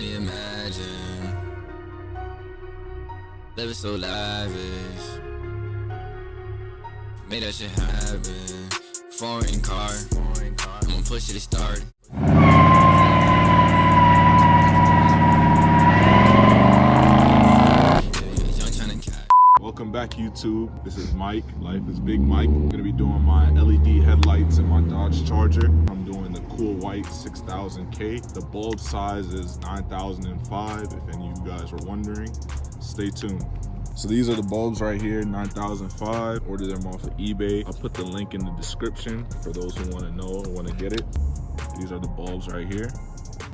only imagine living so lavish. Made that shit happen. Foreign car, I'ma push it to start. Welcome back, YouTube. This is Mike. Life is Big Mike. I'm gonna be doing my LED headlights in my Dodge Charger. I'm doing the cool white 6000K. The bulb size is 9005, if any of you guys were wondering. Stay tuned. So these are the bulbs right here, 9005. Ordered them off of eBay. I'll put the link in the description for those who want to know or want to get it. These are the bulbs right here.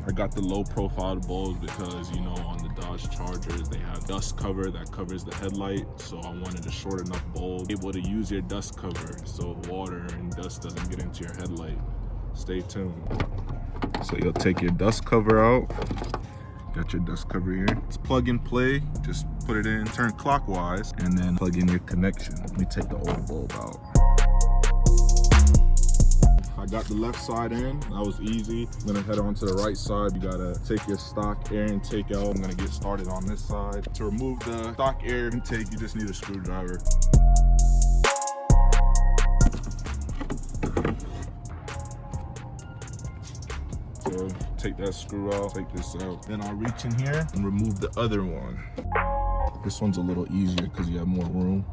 I got the low profile bulbs because, you know, on the Dodge Chargers, they have dust cover that covers the headlight. So I wanted a short enough bulb, able to use your dust cover so water and dust doesn't get into your headlight. Stay tuned. So you'll take your dust cover out. Got your dust cover here. It's plug and play. Just put it in, turn clockwise, and then plug in your connection. Let me take the old bulb out. I got the left side in, that was easy. I'm gonna head on to the right side. You gotta take your stock air intake out. I'm gonna get started on this side. To remove the stock air intake, you just need a screwdriver. So take that screw out, take this out. Then I'll reach in here and remove the other one. This one's a little easier because you have more room.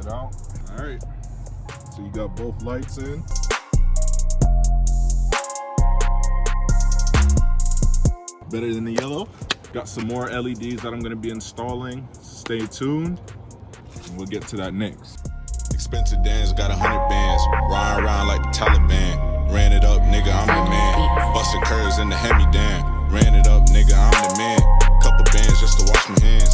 Out. All right, so you got both lights in. Better than the yellow. Got some more LEDs that I'm gonna be installing. Stay tuned, and we'll get to that next. Expensive dance, got 100 bands. Riding around like the Taliban. Ran it up, nigga, I'm the man. Busted curves in the Hemi, damn. Ran it up, nigga, I'm the man. Couple bands just to wash my hands.